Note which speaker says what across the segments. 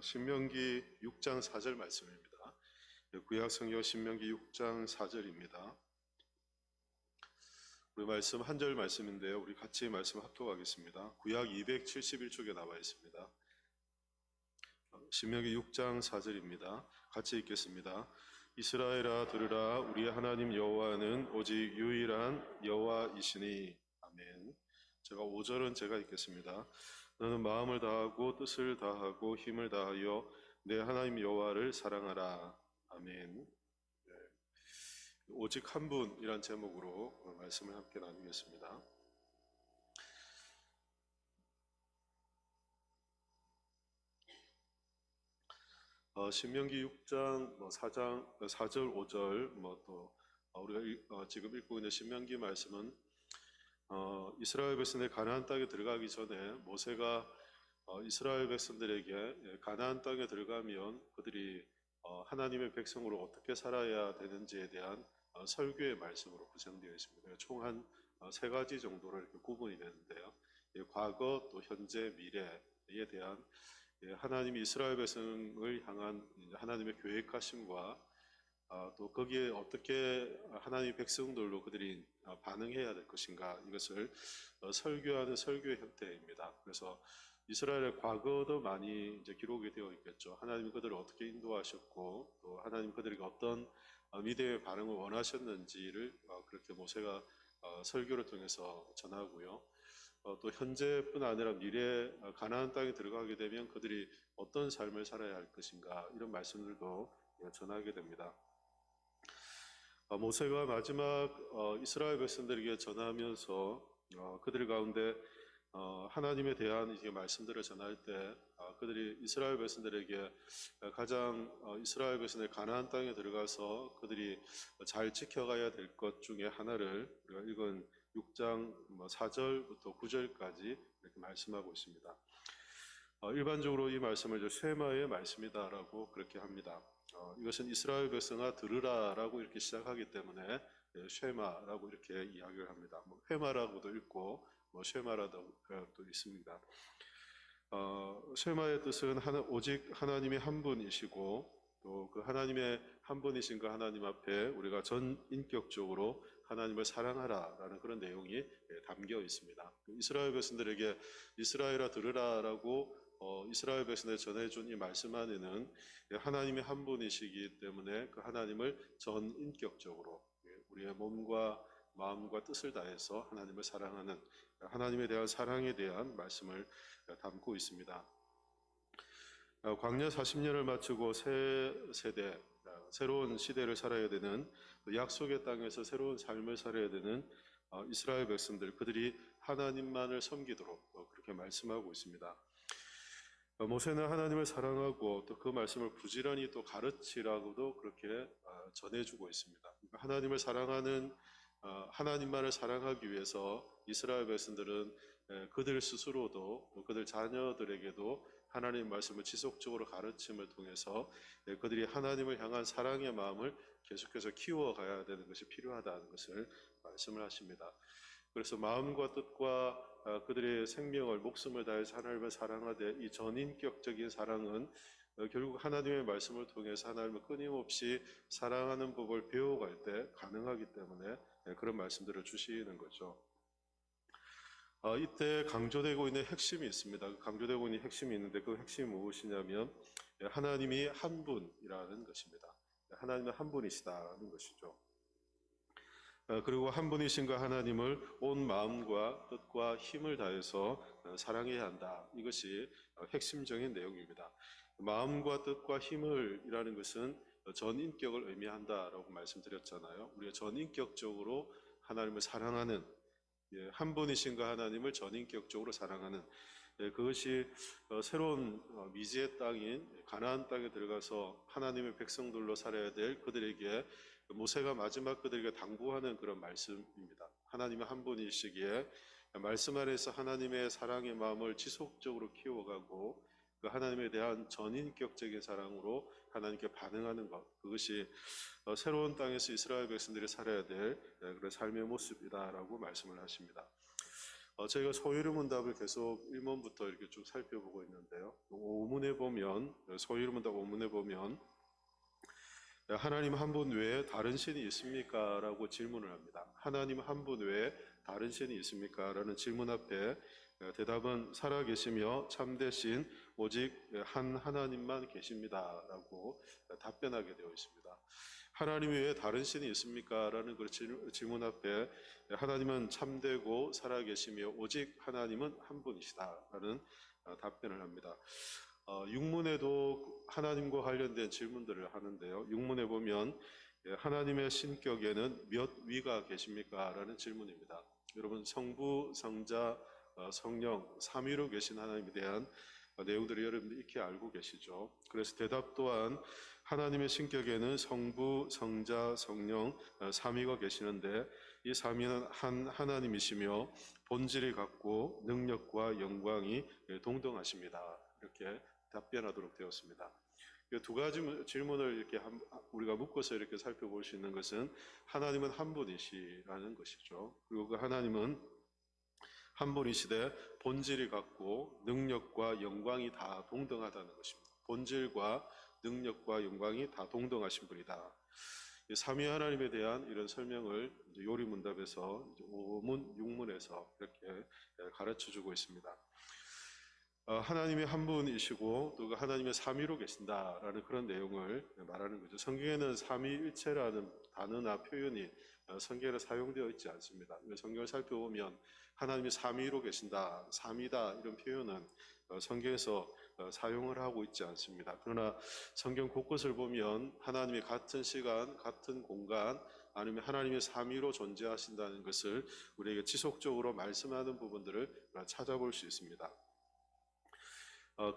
Speaker 1: 신명기 6장 4절 말씀입니다. 구약 성경 신명기 6장 4절입니다. 우리 말씀 한 절 말씀인데요. 우리 같이 말씀 합독하겠습니다. 구약 271쪽에 나와 있습니다. 신명기 6장 4절입니다. 같이 읽겠습니다. 이스라엘아 들으라, 우리의 하나님 여호와는 오직 유일한 여호와이시니. 아멘. 제가 5절은 제가 읽겠습니다. 너는 마음을 다하고 뜻을 다하고 힘을 다하여 내 하나님 여호와를 사랑하라. 아멘. 네. 오직 한 분이란 제목으로 말씀을 함께 나누겠습니다. 신명기 6장 4절 5절 또 우리가 지금 읽고 있는 신명기 말씀은 이스라엘 백성들이 가나안 땅에 들어가기 전에 모세가 이스라엘 백성들에게 가나안 땅에 들어가면 그들이 하나님의 백성으로 어떻게 살아야 되는지에 대한 설교의 말씀으로 구성되어 있습니다. 총 한 세 가지 정도로 이렇게 구분이 되는데요. 과거 또 현재 미래에 대한 하나님이 이스라엘 백성을 향한 하나님의 계획하심과 또 거기에 어떻게 하나님의 백성들로 그들이 반응해야 될 것인가, 이것을 설교하는 설교의 형태입니다. 그래서 이스라엘의 과거도 많이 이제 기록이 되어 있겠죠. 하나님이 그들을 어떻게 인도하셨고 또 하나님 그들에게 어떤 믿음의 반응을 원하셨는지를 그렇게 모세가 설교를 통해서 전하고요. 또 현재뿐 아니라 미래 가나안 땅에 들어가게 되면 그들이 어떤 삶을 살아야 할 것인가, 이런 말씀들도 전하게 됩니다. 모세가 마지막 이스라엘 백성들에게 전하면서 그들 가운데 하나님에 대한 이게 말씀들을 전할 때 그들이 이스라엘 백성들에게 가장 이스라엘 백성들 가나안 땅에 들어가서 그들이 잘 지켜가야 될 것 중에 하나를 우리가 읽은 6장 4절부터 9절까지 이렇게 말씀하고 있습니다. 일반적으로 이 말씀을 쉐마의 말씀이다라고 그렇게 합니다. 이것은 이스라엘 백성아 들으라라고 이렇게 시작하기 때문에 쉐마라고 이렇게 이야기를 합니다. 회마라고도 읽고 쉐마라도 있습니다. 쉐마의 뜻은 오직 하나님이 한 분이시고 또 그 하나님의 한 분이신 그 하나님 앞에 우리가 전인격적으로 하나님을 사랑하라라는 그런 내용이 담겨 있습니다. 이스라엘 백성들에게 이스라엘아 들으라라고 이스라엘 백성에 전해준 이 말씀 안에는 하나님이 한 분이시기 때문에 그 하나님을 전인격적으로 우리의 몸과 마음과 뜻을 다해서 하나님을 사랑하는 하나님에 대한 사랑에 대한 말씀을 담고 있습니다. 광야 40년을 마치고 새 세대, 새로운 시대를 살아야 되는, 약속의 땅에서 새로운 삶을 살아야 되는 이스라엘 백성들, 그들이 하나님만을 섬기도록 그렇게 말씀하고 있습니다. 모세는 하나님을 사랑하고 또 그 말씀을 부지런히 또 가르치라고도 그렇게 전해주고 있습니다. 하나님을 사랑하는, 하나님만을 사랑하기 위해서 이스라엘 백성들은 그들 스스로도 또 그들 자녀들에게도 하나님의 말씀을 지속적으로 가르침을 통해서 그들이 하나님을 향한 사랑의 마음을 계속해서 키워가야 되는 것이 필요하다는 것을 말씀을 하십니다. 그래서 마음과 뜻과 그들의 생명을, 목숨을 다해서 하나님을 사랑하되, 이 전인격적인 사랑은 결국 하나님의 말씀을 통해서 하나님을 끊임없이 사랑하는 법을 배워갈 때 가능하기 때문에 그런 말씀들을 주시는 거죠. 이때 강조되고 있는 핵심이 있습니다. 강조되고 있는 핵심이 있는데 그 핵심이 무엇이냐면 하나님이 한 분이라는 것입니다. 하나님은 한 분이시다는 것이죠. 그리고 한 분이신 그 하나님을 온 마음과 뜻과 힘을 다해서 사랑해야 한다. 이것이 핵심적인 내용입니다. 마음과 뜻과 힘을 이라는 것은 전인격을 의미한다라고 말씀드렸잖아요. 우리가 전인격적으로 하나님을 사랑하는, 한 분이신 그 하나님을 전인격적으로 사랑하는, 그것이 새로운 미지의 땅인 가나안 땅에 들어가서 하나님의 백성들로 살아야 될 그들에게 모세가 마지막 그들에게 당부하는 그런 말씀입니다. 하나님의 한 분이시기에 말씀 안에서 하나님의 사랑의 마음을 지속적으로 키워가고 그 하나님에 대한 전인격적인 사랑으로 하나님께 반응하는 것, 그것이 새로운 땅에서 이스라엘 백성들이 살아야 될 그런 삶의 모습이다라고 말씀을 하십니다. 저희가 소유리 문답을 계속 1문부터 이렇게 쭉 살펴보고 있는데요. 5문에 보면, 소유리 문답 5문에 보면, 하나님 한 분 외에 다른 신이 있습니까? 라고 질문을 합니다. 하나님 한 분 외에 다른 신이 있습니까? 라는 질문 앞에 대답은 살아계시며 참되신 오직 한 하나님만 계십니다. 라고 답변하게 되어 있습니다. 하나님 외에 다른 신이 있습니까? 라는 그 질문 앞에 하나님은 참되고 살아계시며 오직 하나님은 한 분이시다. 라는 답변을 합니다. 육문에도 하나님과 관련된 질문들을 하는데요. 육문에 보면 하나님의 신격에는 몇 위가 계십니까? 라는 질문입니다. 여러분 성부, 성자, 성령, 삼위로 계신 하나님에 대한 내용들을 여러분들 익히 알고 계시죠. 그래서 대답 또한 하나님의 신격에는 성부, 성자, 성령, 삼위가 계시는데 이 삼위는 한 하나님이시며 본질이 같고 능력과 영광이 동등하십니다. 이렇게 답변하도록 되었습니다. 두 가지 질문을 이렇게 우리가 묶어서 이렇게 살펴볼 수 있는 것은 하나님은 한 분이시라는 것이죠. 그리고 그 하나님은 한 분이시되 본질이 같고 능력과 영광이 다 동등하다는 것입니다. 본질과 능력과 영광이 다 동등하신 분이다. 삼위 하나님에 대한 이런 설명을 요리문답에서 5문, 6문에서 이렇게 가르쳐주고 있습니다. 하나님이 한 분이시고 또 하나님의 삼위로 계신다라는 그런 내용을 말하는 거죠. 성경에는 삼위일체라는 단어나 표현이 성경에 사용되어 있지 않습니다. 성경을 살펴보면 하나님이 삼위로 계신다, 삼위다 이런 표현은 성경에서 사용을 하고 있지 않습니다. 그러나 성경 곳곳을 보면 하나님이 같은 시간, 같은 공간 아니면 하나님의 삼위로 존재하신다는 것을 우리에게 지속적으로 말씀하는 부분들을 찾아볼 수 있습니다.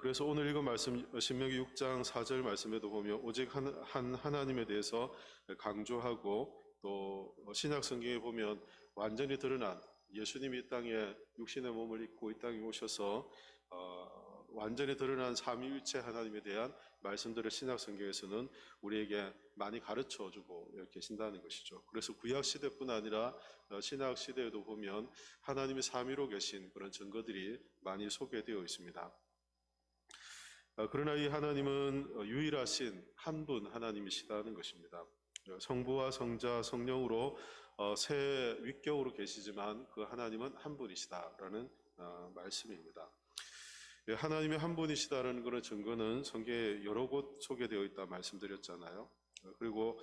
Speaker 1: 그래서 오늘 읽은 말씀 신명기 6장 4절 말씀에도 보면 오직 한 하나님에 대해서 강조하고 또 신약 성경에 보면 완전히 드러난 예수님이 이 땅에 육신의 몸을 입고 이 땅에 오셔서 완전히 드러난 삼위일체 하나님에 대한 말씀들을 신약 성경에서는 우리에게 많이 가르쳐주고 계신다는 것이죠. 그래서 구약 시대뿐 아니라 신약 시대에도 보면 하나님이 삼위로 계신 그런 증거들이 많이 소개되어 있습니다. 그러나 이 하나님은 유일하신 한 분 하나님이시다는 것입니다. 성부와 성자, 성령으로 세 윗격으로 계시지만 그 하나님은 한 분이시다라는 말씀입니다. 하나님이 한 분이시다라는 그런 증거는 성경에 여러 곳 소개되어 있다 말씀드렸잖아요. 그리고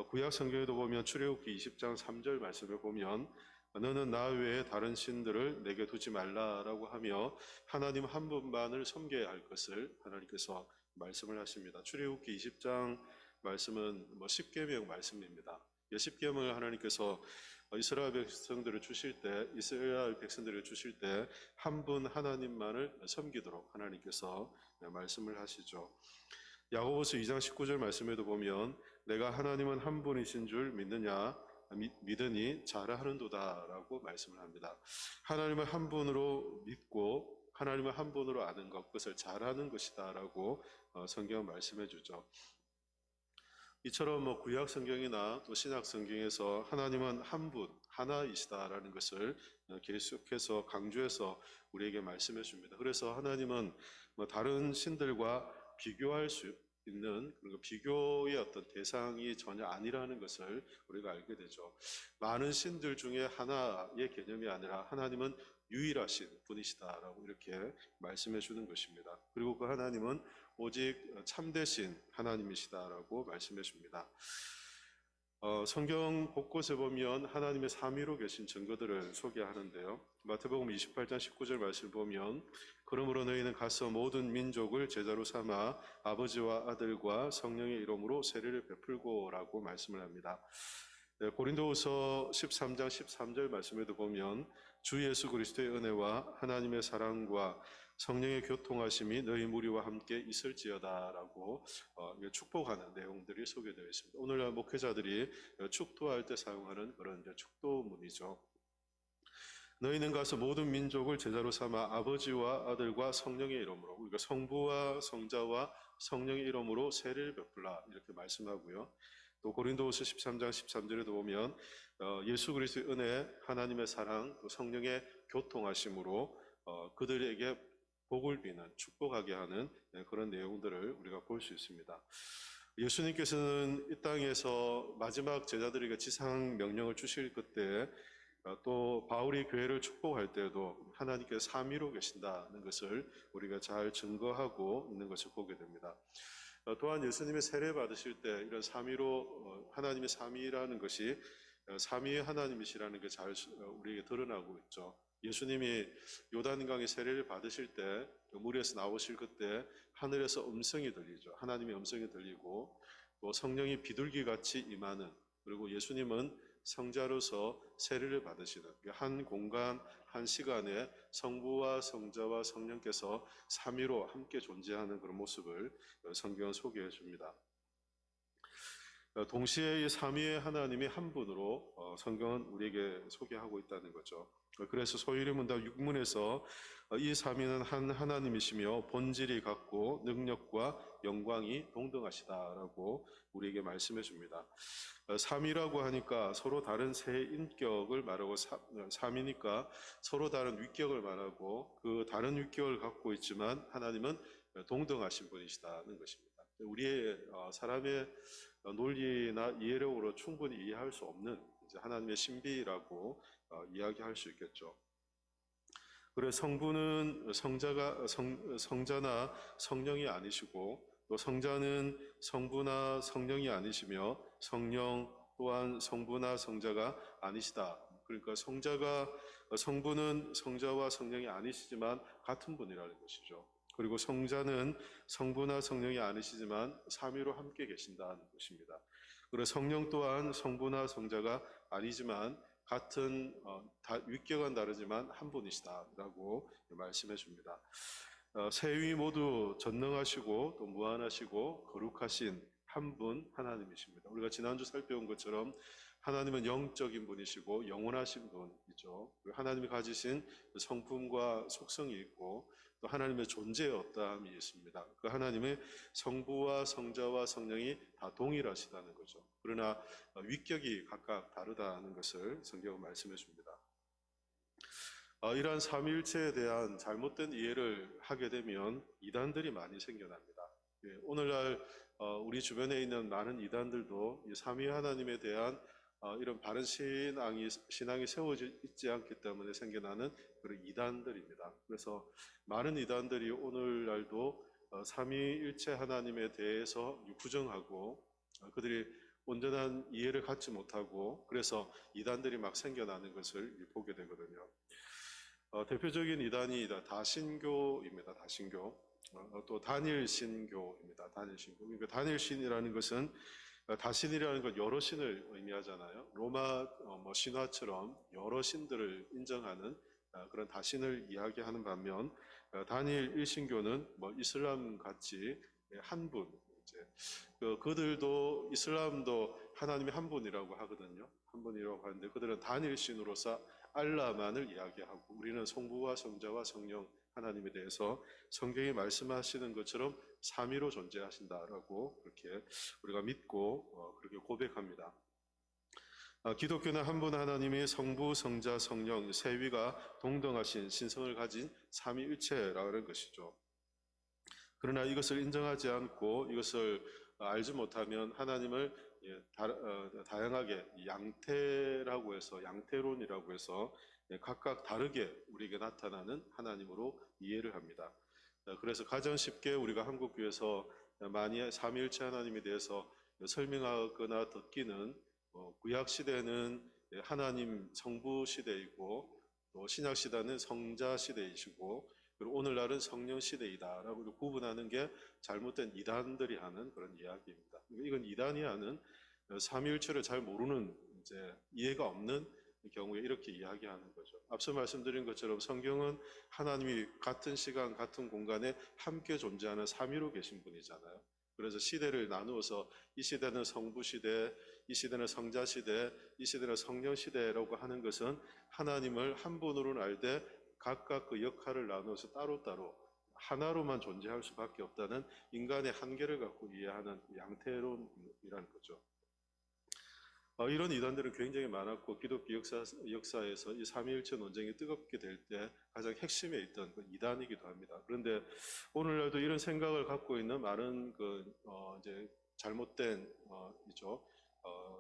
Speaker 1: 구약 성경에도 보면 출애굽기 20장 3절 말씀을 보면 너는 나 외에 다른 신들을 내게 두지 말라라고 하며 하나님 한 분만을 섬겨야 할 것을 하나님께서 말씀을 하십니다. 출애굽기 20장 말씀은 10계명 말씀입니다. 10계명을 하나님께서 이스라엘 백성들을 주실 때 한 분 하나님만을 섬기도록 하나님께서 말씀을 하시죠. 야고보서 2장 19절 말씀에도 보면 내가 하나님은 한 분이신 줄 믿으니 잘하는도다라고 말씀을 합니다. 하나님을 한 분으로 믿고 하나님을 한 분으로 아는 것, 그것을 잘하는 것이다라고 성경은 말씀해 주죠. 이처럼 구약 성경이나 또 신약 성경에서 하나님은 한 분, 하나이시다라는 것을 계속해서 강조해서 우리에게 말씀해 줍니다. 그래서 하나님은 다른 신들과 비교할 수 있는 그리고 비교의 어떤 대상이 전혀 아니라는 것을 우리가 알게 되죠. 많은 신들 중에 하나의 개념이 아니라 하나님은 유일하신 분이시다라고 이렇게 말씀해 주는 것입니다. 그리고 그 하나님은 오직 참되신 하나님이시다라고 말씀해 줍니다. 성경 곳곳에 보면 하나님의 삼위로 계신 증거들을 소개하는데요. 마태복음 28장 19절 말씀을 보면 그러므로 너희는 가서 모든 민족을 제자로 삼아 아버지와 아들과 성령의 이름으로 세례를 베풀고라고 말씀을 합니다. 고린도후서 13장 13절 말씀에도 보면 주 예수 그리스도의 은혜와 하나님의 사랑과 성령의 교통하심이 너희 무리와 함께 있을지어다라고 축복하는 내용들이 소개되어 있습니다. 오늘날 목회자들이 축도할 때 사용하는 그런 축도문이죠. 너희는 가서 모든 민족을 제자로 삼아 아버지와 아들과 성령의 이름으로, 우리가 성부와 성자와 성령의 이름으로 세례를 베풀라 이렇게 말씀하고요. 또 고린도후서 13장 13절에도 보면 예수 그리스도의 은혜, 하나님의 사랑, 또 성령의 교통하심으로 그들에게 복을 비는, 축복하게 하는 그런 내용들을 우리가 볼 수 있습니다. 예수님께서는 이 땅에서 마지막 제자들에게 지상 명령을 주실 그때 또 바울이 교회를 축복할 때에도 하나님께서 삼위로 계신다는 것을 우리가 잘 증거하고 있는 것을 보게 됩니다. 또한 예수님의 세례 받으실 때 이런 삼위로 하나님의 삼위라는 것이 삼위의 하나님이시라는 게 잘 우리에게 드러나고 있죠. 예수님이 요단강의 세례를 받으실 때 물에서 나오실 그때 하늘에서 음성이 들리죠. 하나님의 음성이 들리고 또 성령이 비둘기같이 임하는, 그리고 예수님은 성자로서 세례를 받으시는 한 공간 한 시간에 성부와 성자와 성령께서 삼위로 함께 존재하는 그런 모습을 성경은 소개해 줍니다. 동시에 이 삼위의 하나님이 한 분으로 성경은 우리에게 소개하고 있다는 거죠. 그래서 소위의 문답 6문에서 이 삼위는 한 하나님이시며 본질이 같고 능력과 영광이 동등하시다라고 우리에게 말씀해 줍니다. 삼위라고 하니까 서로 다른 세 인격을 말하고, 삼위니까 서로 다른 위격을 말하고 그 다른 위격을 갖고 있지만 하나님은 동등하신 분이시다는 것입니다. 우리의 사람의 논리나 이해력으로 충분히 이해할 수 없는 하나님의 신비라고 이야기할 수 있겠죠. 그래서 성부는 성자나 성령이 아니시고, 또 성자는 성부나 성령이 아니시며, 성령 또한 성부나 성자가 아니시다. 그러니까 성부는 성자와 성령이 아니시지만 같은 분이라는 것이죠. 그리고 성자는 성부나 성령이 아니시지만 삼위로 함께 계신다는 것입니다. 그리고 성령 또한 성부나 성자가 아니지만 같은 위격은 다르지만 한 분이시다라고 말씀해 줍니다. 세위 모두 전능하시고 또 무한하시고 거룩하신 한 분 하나님이십니다. 우리가 지난주 살펴본 것처럼 하나님은 영적인 분이시고 영원하신 분이죠. 하나님이 가지신 성품과 속성이 있고 또 하나님의 존재의 어떠함이 있습니다. 그 하나님의 성부와 성자와 성령이 다 동일하시다는 거죠. 그러나 위격이 각각 다르다는 것을 성경은 말씀해 줍니다. 이러한 삼위일체에 대한 잘못된 이해를 하게 되면 이단들이 많이 생겨납니다. 오늘날 우리 주변에 있는 많은 이단들도 이 삼위 하나님에 대한 이런 바른 신앙이 세워져 있지 않기 때문에 생겨나는 그런 이단들입니다. 그래서 많은 이단들이 오늘날도 삼위일체 하나님에 대해서 부정하고 그들이 온전한 이해를 갖지 못하고 그래서 이단들이 막 생겨나는 것을 보게 되거든요. 대표적인 이단이 다신교입니다. 다신교. 또 단일신교입니다. 단일신교. 그러니까 단일신이라는 것은 다신이라는 건 여러 신을 의미하잖아요. 로마 신화처럼 여러 신들을 인정하는 그런 다신을 이야기하는 반면 단일 일신교는 이슬람 같이 한 분, 그들도 이슬람도 하나님이 한 분이라고 하거든요. 한 분이라고 하는데 그들은 단일신으로서 알라만을 이야기하고 우리는 성부와 성자와 성령 하나님에 대해서 성경이 말씀하시는 것처럼 삼위로 존재하신다라고 그렇게 우리가 믿고 그렇게 고백합니다. 기독교는 한 분 하나님이 성부, 성자, 성령 세위가 동등하신 신성을 가진 삼위일체라는 것이죠. 그러나 이것을 인정하지 않고 이것을 알지 못하면 하나님을 다양하게 양태라고 해서 양태론이라고 해서 각각 다르게 우리에게 나타나는 하나님으로 이해를 합니다. 그래서 가장 쉽게 우리가 한국교회에서 많이 삼위일체 하나님에 대해서 설명하거나 듣기는 구약시대는 하나님 성부 시대이고 또 신약시대는 성자 시대이시고 그리고 오늘날은 성령 시대이다라고 구분하는 게 잘못된 이단들이 하는 그런 이야기입니다. 이건 이단이 하는 삼위일체를 잘 모르는 이해가 없는 경우에 이렇게 이야기하는 거죠. 앞서 말씀드린 것처럼 성경은 하나님이 같은 시간, 같은 공간에 함께 존재하는 삼위로 계신 분이잖아요. 그래서 시대를 나누어서 이 시대는 성부 시대, 이 시대는 성자 시대, 이 시대는 성령 시대라고 하는 것은 하나님을 한 분으로는 알되 각각 그 역할을 나누어서 따로따로 하나로만 존재할 수밖에 없다는 인간의 한계를 갖고 이해하는 양태론이라는 거죠. 이런 이단들은 굉장히 많았고 기독교 역사에서 이 삼위일체 논쟁이 뜨겁게 될 때 가장 핵심에 있던 그 이단이기도 합니다. 그런데 오늘날도 이런 생각을 갖고 있는 많은 이제 잘못된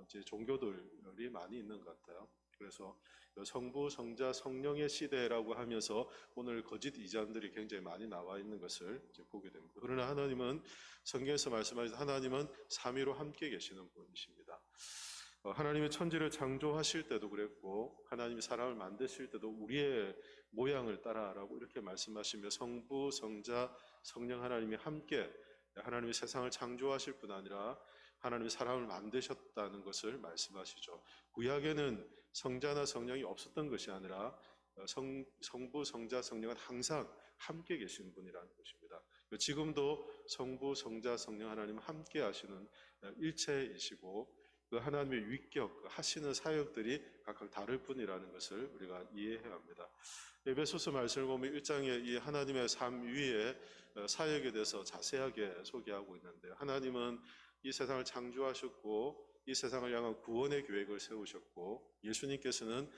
Speaker 1: 이제 종교들이 많이 있는 것 같아요. 그래서 성부, 성자, 성령의 시대라고 하면서 오늘 거짓 이단들이 굉장히 많이 나와 있는 것을 이제 보게 됩니다. 그러나 하나님은 성경에서 말씀하신 하나님은 삼위로 함께 계시는 분이십니다. 하나님의 천지를 창조하실 때도 그랬고 하나님이 사람을 만드실 때도 우리의 모양을 따라라고 이렇게 말씀하시며 성부, 성자, 성령 하나님이 함께 하나님의 세상을 창조하실 뿐 아니라 하나님이 사람을 만드셨다는 것을 말씀하시죠. 구약에는 성자나 성령이 없었던 것이 아니라 성부, 성자, 성령은 항상 함께 계신 분이라는 것입니다. 지금도 성부, 성자, 성령 하나님은 함께 하시는 일체이시고 그 하나님의 위격, 하시는 사역들이 각각 다를 뿐이라는 것을 우리가 이해해야 합니다. 에베소서 말씀을 보면 1장에 이 하나님의 삼위의 사역에 대해서 자세하게 소개하고 있는데 하나님은 이 세상을 창조하셨고 이 세상을 향한 구원의 계획을 세우셨고 예수님께서는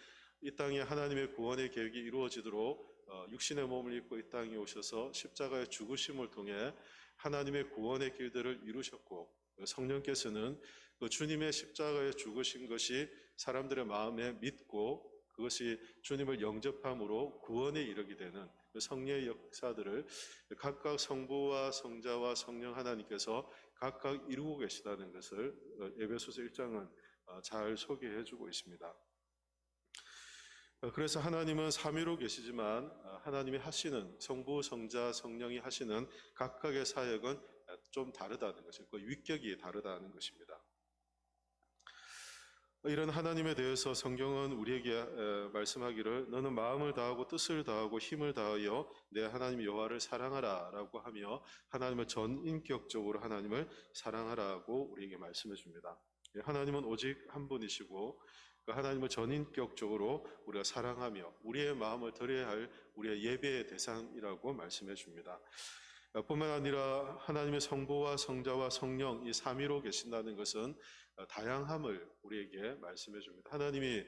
Speaker 1: 이 땅에 하나님의 구원의 계획이 이루어지도록 육신의 몸을 입고 이 땅에 오셔서 십자가의 죽으심을 통해 하나님의 구원의 길들을 이루셨고 성령께서는 그 주님의 십자가에 죽으신 것이 사람들의 마음에 믿고 그것이 주님을 영접함으로 구원에 이르게 되는 성령의 역사들을 각각 성부와 성자와 성령 하나님께서 각각 이루고 계시다는 것을 에베소서 1장은 잘 소개해 주고 있습니다. 그래서 하나님은 삼위로 계시지만 하나님이 하시는 성부, 성자, 성령이 하시는 각각의 사역은 좀 다르다는 것이고 그 위격이 다르다는 것입니다. 이런 하나님에 대해서 성경은 우리에게 말씀하기를 너는 마음을 다하고 뜻을 다하고 힘을 다하여 내 하나님 여호와를 사랑하라 라고 하며 하나님을 전인격적으로 하나님을 사랑하라고 우리에게 말씀해 줍니다. 하나님은 오직 한 분이시고 그 하나님을 전인격적으로 우리가 사랑하며 우리의 마음을 드려야 할 우리의 예배의 대상이라고 말씀해 줍니다. 뿐만 아니라 하나님의 성부와 성자와 성령 이 삼위로 계신다는 것은 다양함을 우리에게 말씀해 줍니다. 하나님이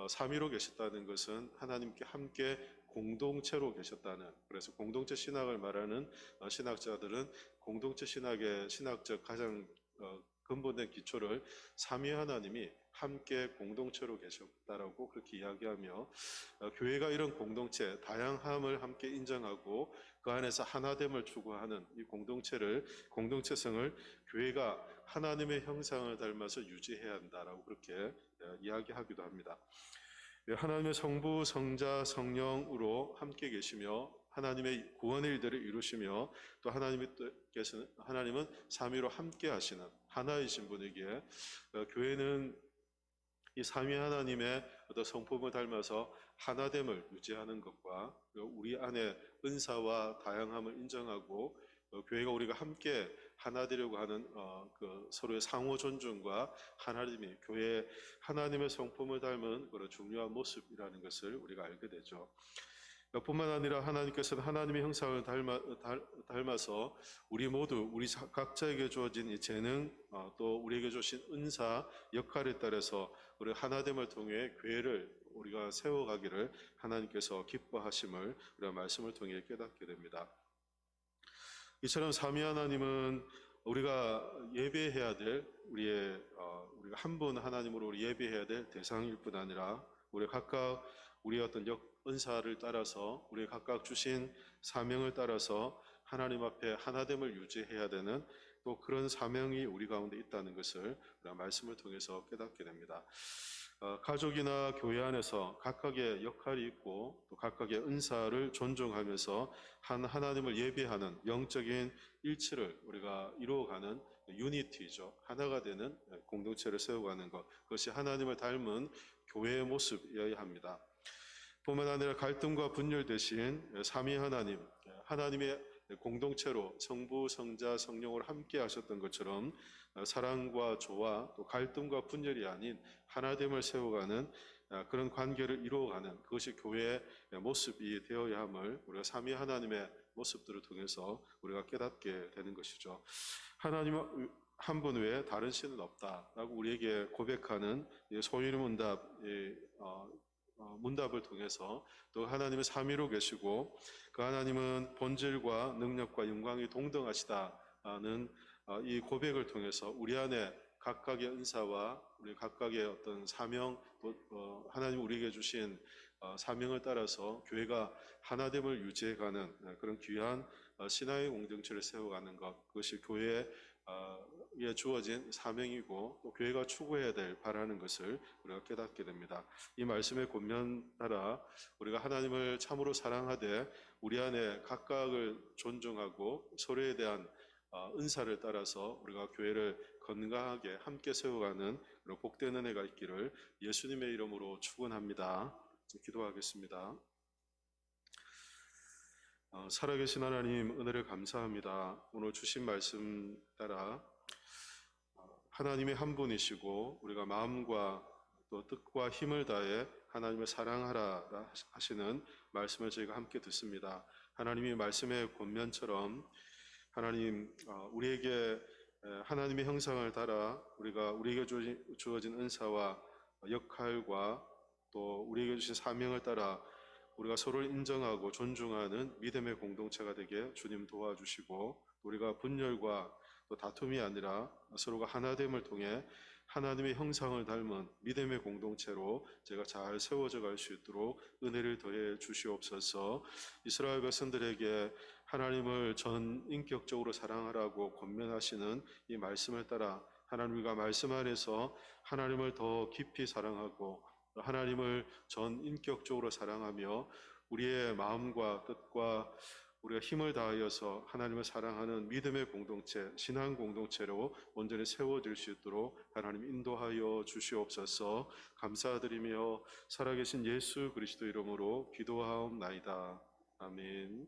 Speaker 1: 삼위로 계셨다는 것은 하나님께 함께 공동체로 계셨다는, 그래서 공동체 신학을 말하는 신학자들은 공동체 신학의 신학적 가장 근본된 기초를 삼위 하나님이 함께 공동체로 계셨다라고 그렇게 이야기하며 교회가 이런 공동체, 다양함을 함께 인정하고 그 안에서 하나됨을 추구하는 이 공동체성을 교회가 하나님의 형상을 닮아서 유지해야 한다라고 그렇게 이야기하기도 합니다. 하나님의 성부, 성자, 성령으로 함께 계시며 하나님의 구원의 일들을 이루시며 또 하나님은 삼위로 함께 하시는 하나이신 분에게 교회는 이 삼위 하나님의 어떤 성품을 닮아서 하나됨을 유지하는 것과 우리 안에 은사와 다양함을 인정하고 교회가 우리가 함께 하나 되려고 하는 그 서로의 상호 존중과 하나님이 교회의 하나님의 성품을 닮은 그런 중요한 모습이라는 것을 우리가 알게 되죠. 뿐만 아니라 하나님께서는 하나님의 형상을 닮아서 우리 모두 우리 각자에게 주어진 이 재능 또 우리에게 주신 은사 역할에 따라서 우리 하나됨을 통해 교회를 우리가 세워가기를 하나님께서 기뻐하심을 우리가 말씀을 통해 깨닫게 됩니다. 이처럼 삼위 하나님은 우리가 예배해야 될 우리가 한 분 하나님으로 우리 예배해야 될 대상일 뿐 아니라 우리 각각 우리의 어떤 은사를 따라서 우리 각각 주신 사명을 따라서 하나님 앞에 하나됨을 유지해야 되는 또 그런 사명이 우리 가운데 있다는 것을 우리가 말씀을 통해서 깨닫게 됩니다. 가족이나 교회 안에서 각각의 역할이 있고 또 각각의 은사를 존중하면서 하나님을 예배하는 영적인 일치를 우리가 이루어가는 유니티죠. 하나가 되는 공동체를 세워가는 것, 그것이 하나님을 닮은 교회의 모습이어야 합니다. 뿐만 아니라 갈등과 분열 대신 삼위 하나님의 공동체로 성부, 성자, 성령으로 함께 하셨던 것처럼 사랑과 조화 또 갈등과 분열이 아닌 하나됨을 세워가는 그런 관계를 이루어가는 그것이 교회의 모습이 되어야 함을 우리가 삼위 하나님의 모습들을 통해서 우리가 깨닫게 되는 것이죠. 한 분 외에 다른 신은 없다라고 우리에게 고백하는 소위문답 문답을 통해서 또 하나님은 삼위로 계시고 그 하나님은 본질과 능력과 영광이 동등하시다는 이 고백을 통해서 우리 안에 각각의 은사와 우리 각각의 어떤 사명, 또 하나님 우리에게 주신 사명을 따라서 교회가 하나됨을 유지해가는 그런 귀한 신화의 공동체를 세워가는 것, 그것이 교회에 주어진 사명이고 또 교회가 추구해야 될 바라는 것을 우리가 깨닫게 됩니다. 이 말씀의 권면 따라 우리가 하나님을 참으로 사랑하되 우리 안에 각각을 존중하고 서로에 대한 은사를 따라서 우리가 교회를 건강하게 함께 세워가는 그런 복된 은혜가 있기를 예수님의 이름으로 축원합니다. 기도하겠습니다. 살아계신 하나님 은혜를 감사합니다. 오늘 주신 말씀 따라 하나님의 한 분이시고 우리가 마음과 또 뜻과 힘을 다해 하나님을 사랑하라 하시는 말씀을 저희가 함께 듣습니다. 하나님이 말씀의 권면처럼 하나님 우리에게 하나님의 형상을 따라 우리에게 주어진 은사와 역할과 또 우리에게 주신 사명을 따라 우리가 서로를 인정하고 존중하는 믿음의 공동체가 되게 주님 도와주시고 우리가 분열과 또 다툼이 아니라 서로가 하나됨을 통해 하나님의 형상을 닮은 믿음의 공동체로 제가 잘 세워져 갈 수 있도록 은혜를 더해 주시옵소서. 이스라엘 백성들에게 하나님을 전인격적으로 사랑하라고 권면하시는 이 말씀을 따라 하나님과 말씀 안에서 하나님을 더 깊이 사랑하고 하나님을 전인격적으로 사랑하며 우리의 마음과 뜻과 우리가 힘을 다하여서 하나님을 사랑하는 믿음의 공동체, 신앙 공동체로 온전히 세워질 수 있도록 하나님 인도하여 주시옵소서. 감사드리며 살아계신 예수 그리스도 이름으로 기도하옵나이다. 아멘.